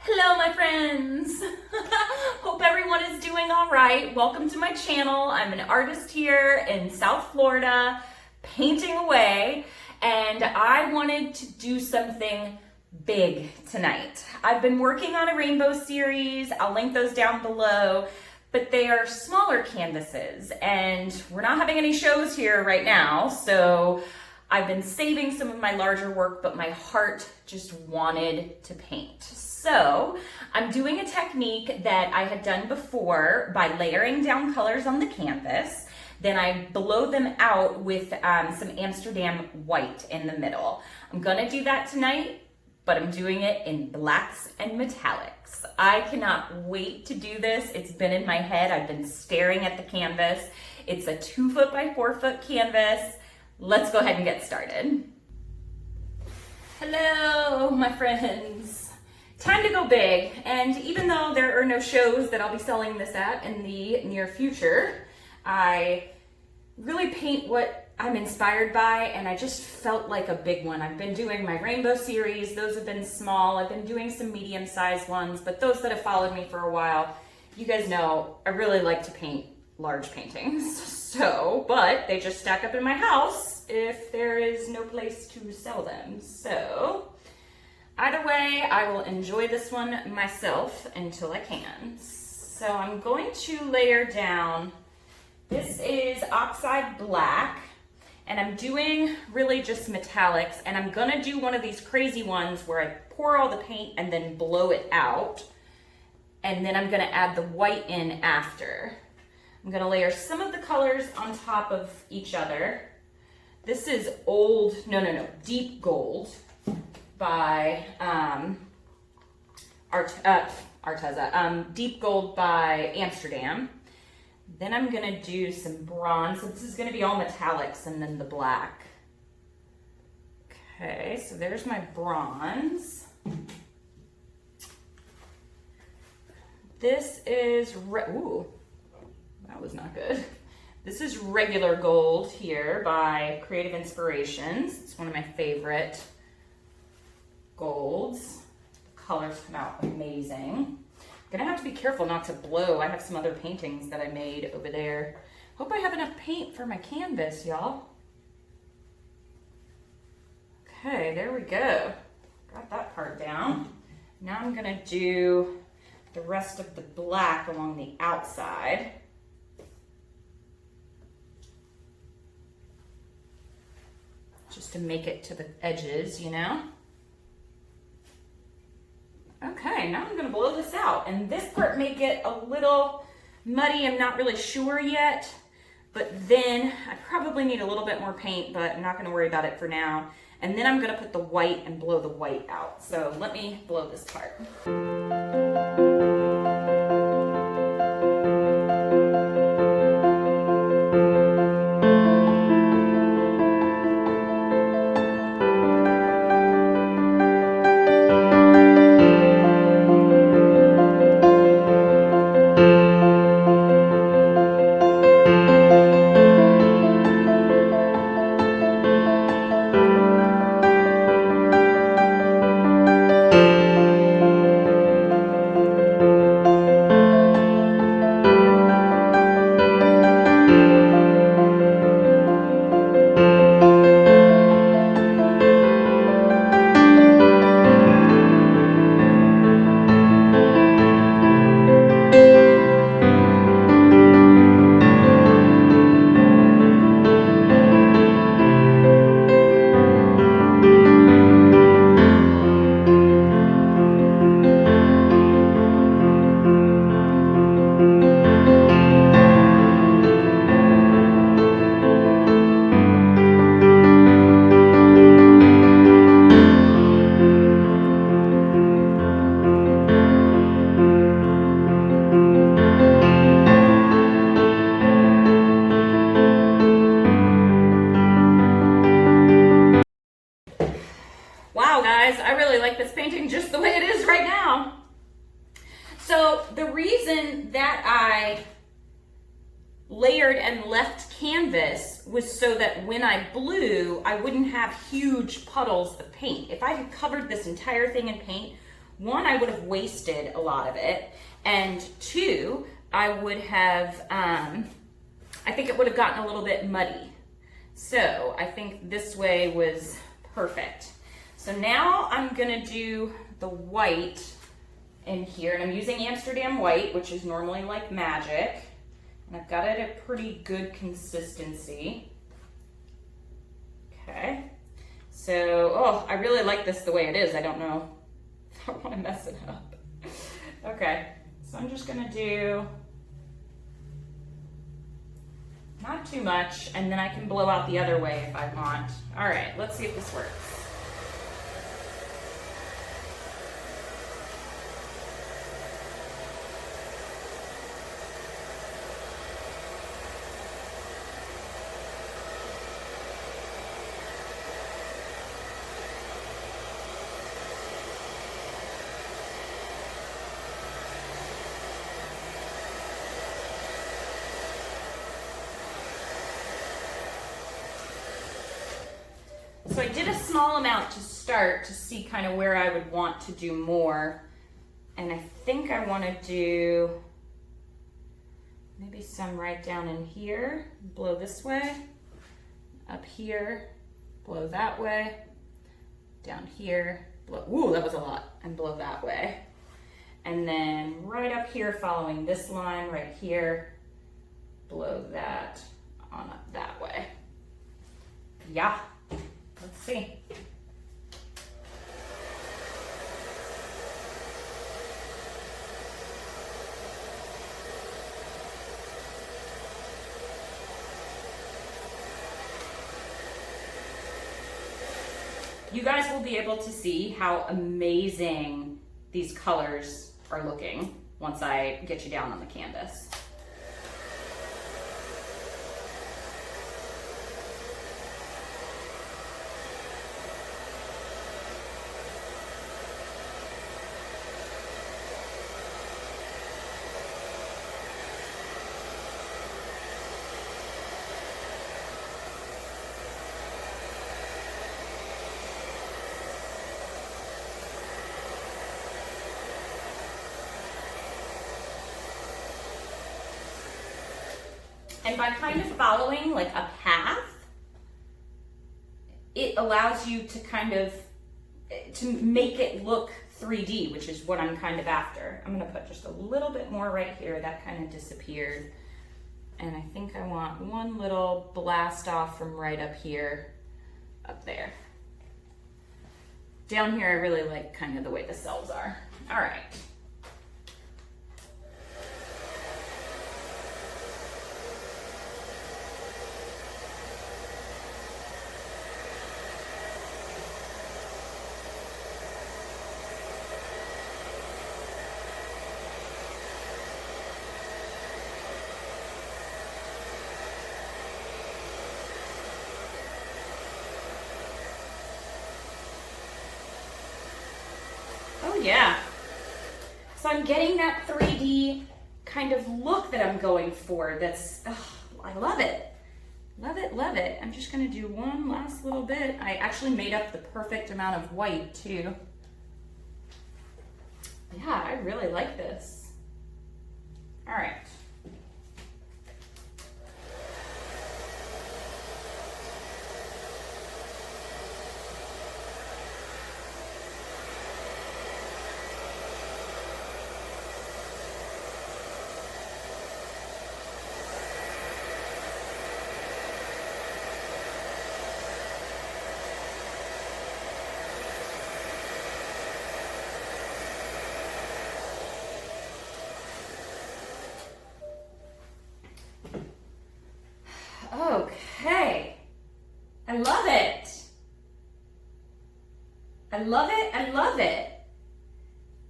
Hello, my friends. Hope everyone is doing all right. Welcome to my channel. I'm an artist here in South Florida, painting away, and I wanted to do something big tonight. I've been working on a rainbow series. I'll link those down below, but they are smaller canvases, and we're not having any shows here right now, so I've been saving some of my larger work, but my heart just wanted to paint. So I'm doing a technique that I had done before by layering down colors on the canvas. Then I blow them out with some Amsterdam white in the middle. I'm gonna do that tonight, but I'm doing it in blacks and metallics. I cannot wait to do this. It's been in my head. I've been staring at the canvas. It's a 2 foot by 4 foot canvas. Let's go ahead and get started. Hello, my friends. Time to go big, and even though there are no shows that I'll be selling this at in the near future, I really paint what I'm inspired by, and I just felt like a big one. I've been doing my rainbow series. Those have been small. I've been doing some medium-sized ones, but those that have followed me for a while, you guys know I really like to paint large paintings. So, but they just stack up in my house if there is no place to sell them. So, either way, I will enjoy this one myself until I can. So I'm going to layer down, this is oxide black, and I'm doing really just metallics, and I'm gonna do one of these crazy ones where I pour all the paint and then blow it out, and then I'm gonna add the white in after. I'm gonna layer some of the colors on top of each other. This is deep gold by Deep Gold by Amsterdam. Then I'm gonna do some bronze. So this is gonna be all metallics and then the black. Okay, so there's my bronze. This is, ooh, that was not good. This is regular gold here by Creative Inspirations. It's one of my favorite golds. The colors come out amazing. I'm gonna have to be careful not to blow. I have some other paintings that I made over there. Hope I have enough paint for my canvas, y'all. Okay, there we go. Got that part down. Now I'm gonna do the rest of the black along the outside. Just to make it to the edges, you know? Okay, now I'm gonna blow this out, and this part may get a little muddy. I'm not really sure yet, but then I probably need a little bit more paint, but I'm not gonna worry about it for now. And then I'm gonna put the white and blow the white out. So let me blow this part. reason that I layered and left canvas was so that when I blew, I wouldn't have huge puddles of paint. If I had covered this entire thing in paint, one, I would have wasted a lot of it, and two, I would have, I think it would have gotten a little bit muddy. So I think this way was perfect. So now I'm gonna do the white in here, and I'm using Amsterdam white, which is normally like magic, and I've got it at a pretty good consistency. Okay, so, oh, I really like this the way it is. I don't know if I want to mess it up. Okay, so I'm just gonna do not too much, and then I can blow out the other way if I want. All right, let's see if this works. So I did a small amount to start to see kind of where I would want to do more. And I think I want to do maybe some right down in here, blow this way, up here, blow that way, down here, blow, ooh, that was a lot, and blow that way. And then right up here following this line right here, blow that on up that way. Yeah. Let's see. You guys will be able to see how amazing these colors are looking once I get you down on the canvas. And by kind of following like a path, it allows you to kind of, to make it look 3D, which is what I'm kind of after. I'm gonna put just a little bit more right here. That kind of disappeared. And I think I want one little blast off from right up here, up there. Down here, I really like kind of the way the cells are. All right. Yeah. So I'm getting that 3D kind of look that I'm going for. That's, oh, I love it. Love it, love it. I'm just gonna do one last little bit. I actually made up the perfect amount of white too. Yeah, I really like this. All right. Okay, I love it. I love it, I love it.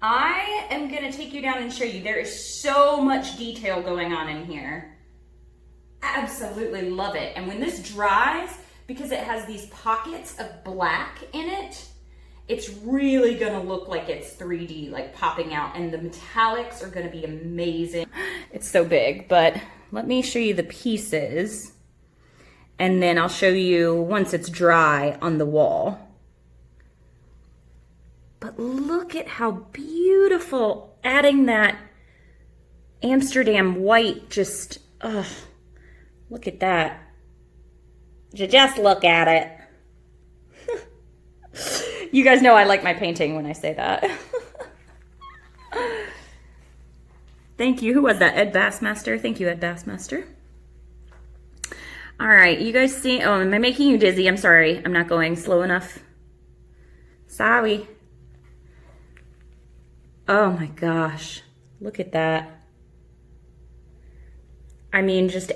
I am gonna take you down and show you. There is so much detail going on in here. Absolutely love it. And when this dries, because it has these pockets of black in it, it's really gonna look like it's 3D, like popping out, and the metallics are gonna be amazing. It's so big, but let me show you the pieces. And then I'll show you once it's dry on the wall. But look at how beautiful adding that Amsterdam white just, look at that. Just look at it. You guys know I like my painting when I say that. Thank you. Who was that? Ed Bassmaster. Thank you, Ed Bassmaster. All right, you guys see, oh, am I making you dizzy? I'm sorry. I'm not going slow enough. Sorry. Oh my gosh. Look at that. I mean, just,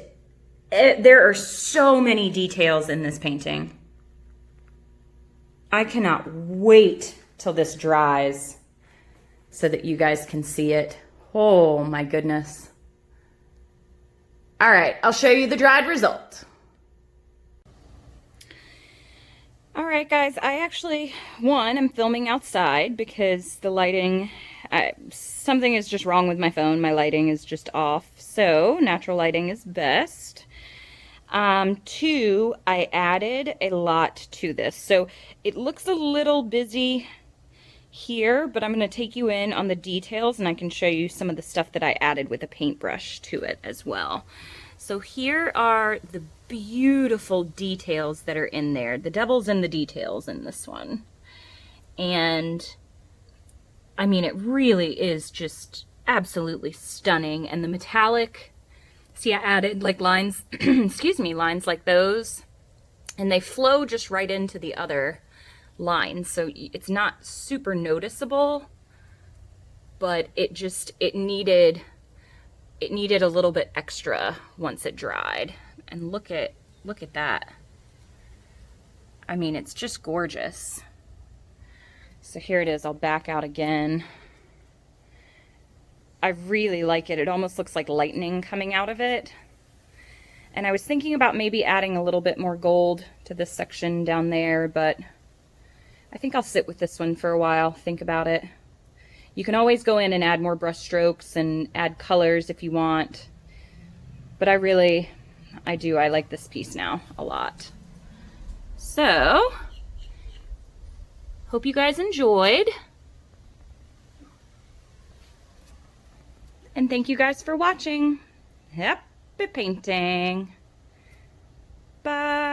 there are so many details in this painting. I cannot wait till this dries so that you guys can see it. Oh my goodness. All right, I'll show you the dried result. All right, guys, I actually, I'm filming outside because the lighting, something is just wrong with my phone. My lighting is just off, so natural lighting is best. 2, I added a lot to this. So it looks a little busy here, but I'm going to take you in on the details and I can show you some of the stuff that I added with a paintbrush to it as well. So here are the beautiful details that are in there. The devil's in the details in this one. And I mean, it really is just absolutely stunning. And the metallic, see, I added like lines, excuse me, lines like those, and they flow just right into the other lines. So it's not super noticeable, but it needed a little bit extra once it dried. And look at that. I mean, it's just gorgeous. So here it is. I'll back out again. I really like it. It almost looks like lightning coming out of it. And I was thinking about maybe adding a little bit more gold to this section down there, but I think I'll sit with this one for a while, think about it. You can always go in and add more brush strokes and add colors if you want. But I like this piece now a lot. So, hope you guys enjoyed. And thank you guys for watching. Happy painting. Bye.